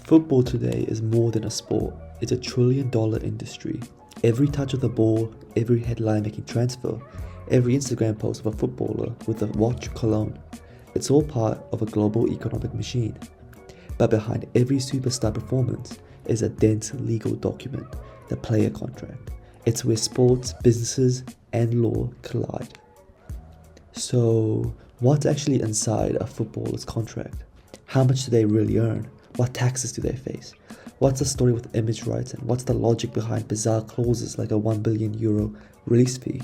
Football today is more than a sport, it's a $1 trillion industry. Every touch of the ball, every headline making transfer, every Instagram post of a footballer with a watch cologne, it's all part of a global economic machine. But behind every superstar performance is a dense legal document, the player contract. It's where sports, businesses, and law collide. So, what's actually inside a footballer's contract? How much do they really earn? What taxes do they face? What's the story with image rights, and what's the logic behind bizarre clauses like a €1 billion release fee?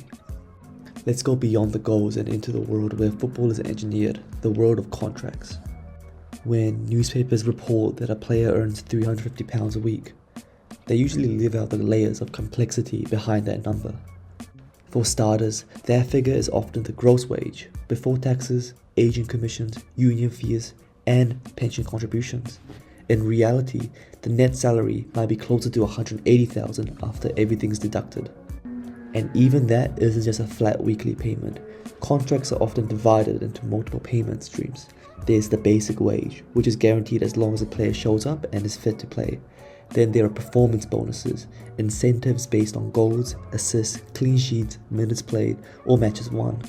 Let's go beyond the goals and into the world where football is engineered, the world of contracts. When newspapers report that a player earns £350 a week, they usually leave out the layers of complexity behind that number. For starters, that figure is often the gross wage, before taxes, agent commissions, union fees, and pension contributions. In reality, the net salary might be closer to $180,000 after everything's deducted. And even that isn't just a flat weekly payment. Contracts are often divided into multiple payment streams. There's the basic wage, which is guaranteed as long as a player shows up and is fit to play. Then there are performance bonuses, incentives based on goals, assists, clean sheets, minutes played, or matches won.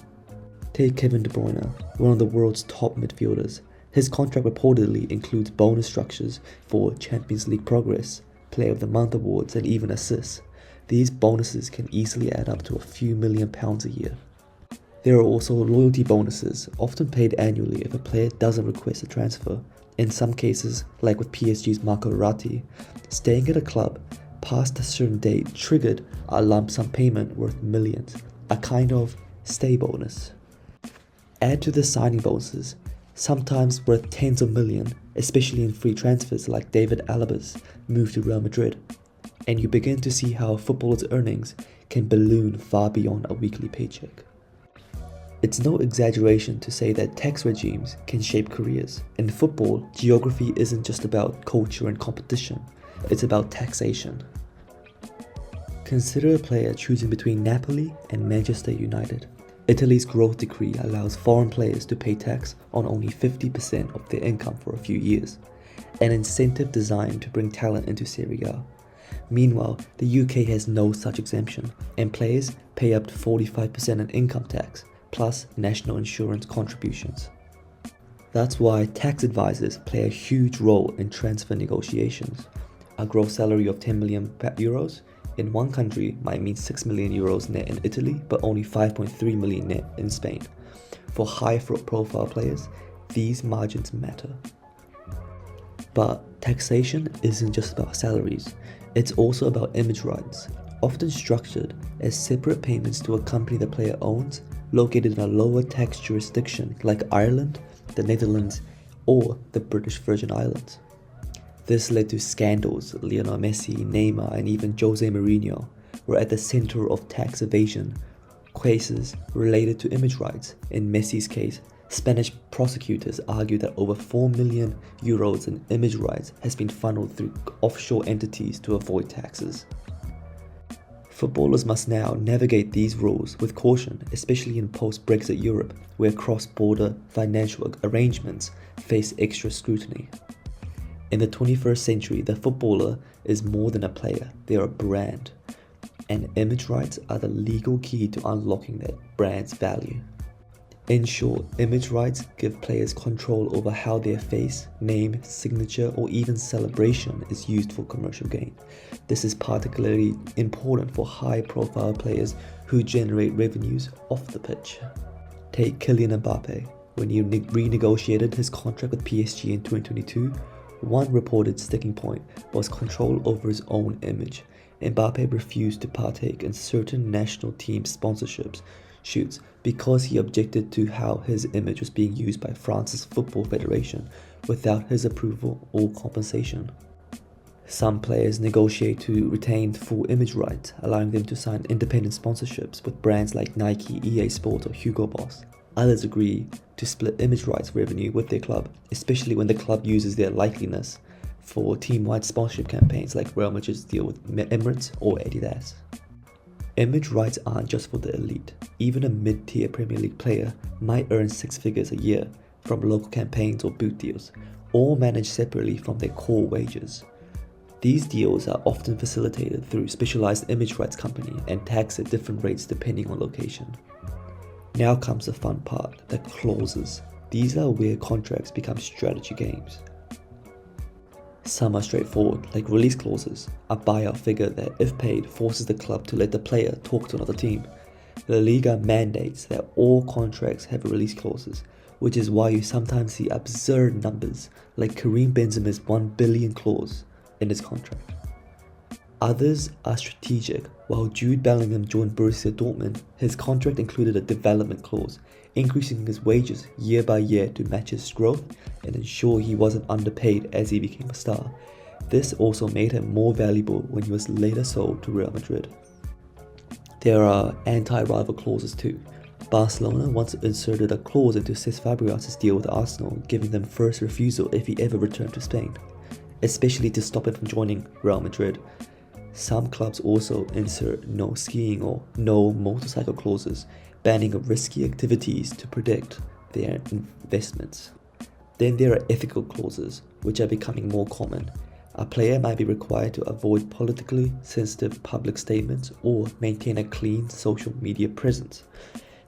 Take Kevin De Bruyne, one of the world's top midfielders. His contract reportedly includes bonus structures for Champions League progress, Player of the Month awards, and even assists. These bonuses can easily add up to a few £1,000,000 a year. There are also loyalty bonuses, often paid annually if a player doesn't request a transfer. In some cases, like with PSG's Marco Verratti, staying at a club past a certain date triggered a lump sum payment worth millions, a kind of stay bonus. Add to the signing bonuses, sometimes worth tens of millions, especially in free transfers like David Alaba's move to Real Madrid, and you begin to see how a footballer's earnings can balloon far beyond a weekly paycheck. It's no exaggeration to say that tax regimes can shape careers. In football, geography isn't just about culture and competition, it's about taxation. Consider a player choosing between Napoli and Manchester United. Italy's growth decree allows foreign players to pay tax on only 50% of their income for a few years, an incentive designed to bring talent into Serie A. Meanwhile, the UK has no such exemption, and players pay up to 45% in income tax, plus national insurance contributions. That's why tax advisors play a huge role in transfer negotiations. A gross salary of €10 million in one country might mean €6 million net in Italy, but only $5.3 million net in Spain. For high-profile players, these margins matter. But taxation isn't just about salaries, it's also about image rights, often structured as separate payments to a company the player owns, located in a lower tax jurisdiction like Ireland, the Netherlands, or the British Virgin Islands. This led to scandals. Lionel Messi, Neymar, and even Jose Mourinho were at the center of tax evasion cases related to image rights. In Messi's case, Spanish prosecutors argued that over €4 million in image rights has been funneled through offshore entities to avoid taxes. Footballers must now navigate these rules with caution, especially in post-Brexit Europe, where cross-border financial arrangements face extra scrutiny. In the 21st century, the footballer is more than a player, they are a brand. And image rights are the legal key to unlocking that brand's value. In short, image rights give players control over how their face, name, signature, or even celebration is used for commercial gain. This is particularly important for high-profile players who generate revenues off the pitch. Take Kylian Mbappe. When he renegotiated his contract with PSG in 2022, one reported sticking point was control over his own image. Mbappe refused to partake in certain national team sponsorships shoots because he objected to how his image was being used by France's Football Federation without his approval or compensation. Some players negotiate to retain full image rights, allowing them to sign independent sponsorships with brands like Nike, EA Sports, or Hugo Boss. Others agree to split image rights revenue with their club, especially when the club uses their likeliness for team-wide sponsorship campaigns like Real Madrid's deal with Emirates or Adidas. Image rights aren't just for the elite. Even a mid-tier Premier League player might earn six figures a year from local campaigns or boot deals, all managed separately from their core wages. These deals are often facilitated through specialized image rights company and taxed at different rates depending on location. Now comes the fun part, the clauses. These are where contracts become strategy games. Some are straightforward, like release clauses, a buyout figure that, if paid, forces the club to let the player talk to another team. La Liga mandates that all contracts have release clauses, which is why you sometimes see absurd numbers, like Karim Benzema's 1 billion clause in his contract. Others are strategic. While Jude Bellingham joined Borussia Dortmund, his contract included a development clause, increasing his wages year by year to match his growth and ensure he wasn't underpaid as he became a star. This also made him more valuable when he was later sold to Real Madrid. There are anti-rival clauses too. Barcelona once inserted a clause into Cesc Fabregas' deal with Arsenal, giving them first refusal if he ever returned to Spain, especially to stop him from joining Real Madrid. Some clubs also insert no skiing or no motorcycle clauses, banning risky activities to protect their investments. Then there are ethical clauses, which are becoming more common. A player might be required to avoid politically sensitive public statements or maintain a clean social media presence.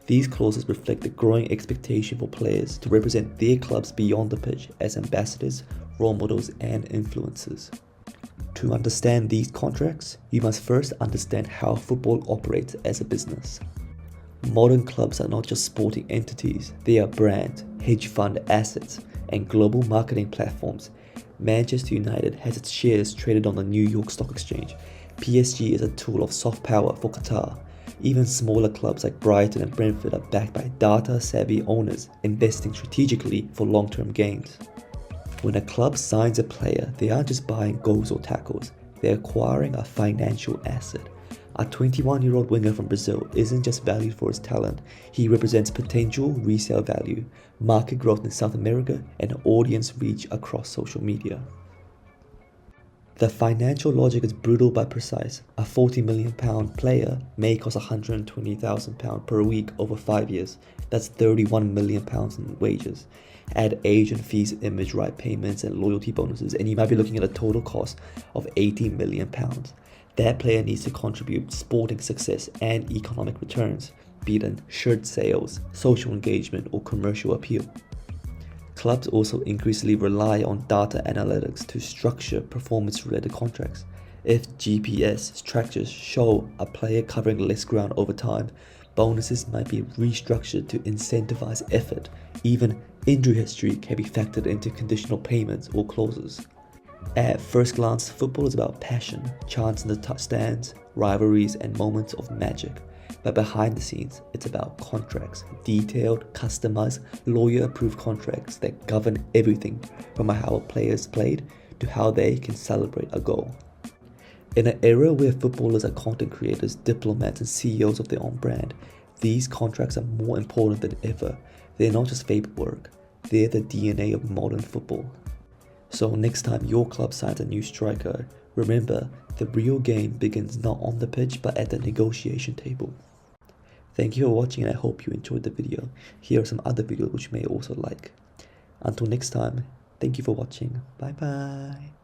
These clauses reflect the growing expectation for players to represent their clubs beyond the pitch as ambassadors, role models, and influencers. To understand these contracts, you must first understand how football operates as a business. Modern clubs are not just sporting entities, they are brands, hedge fund assets, and global marketing platforms. Manchester United has its shares traded on the New York Stock Exchange. PSG is a tool of soft power for Qatar. Even smaller clubs like Brighton and Brentford are backed by data-savvy owners investing strategically for long-term gains. When a club signs a player, they aren't just buying goals or tackles, they're acquiring a financial asset. A 21-year-old winger from Brazil isn't just valued for his talent, he represents potential resale value, market growth in South America, and audience reach across social media. The financial logic is brutal but precise. A £40 million player may cost £120,000 per week over 5 years. That's £31 million in wages. Add agent fees, image right payments, and loyalty bonuses, and you might be looking at a total cost of £80 million. That player needs to contribute sporting success and economic returns, be it in shirt sales, social engagement, or commercial appeal. Clubs also increasingly rely on data analytics to structure performance-related contracts. If GPS trackers show a player covering less ground over time, bonuses might be restructured to incentivize effort. Even injury history can be factored into conditional payments or clauses. At first glance, football is about passion, chants in the touchdowns, rivalries, and moments of magic. But behind the scenes, it's about contracts, detailed, customized, lawyer-approved contracts that govern everything from how a player is played to how they can celebrate a goal. In an era where footballers are content creators, diplomats, and CEOs of their own brand, these contracts are more important than ever. They're not just paperwork, they're the DNA of modern football. So next time your club signs a new striker, remember, the real game begins not on the pitch but at the negotiation table. Thank you for watching, and I hope you enjoyed the video. Here are some other videos which you may also like. Until next time, thank you for watching. Bye bye.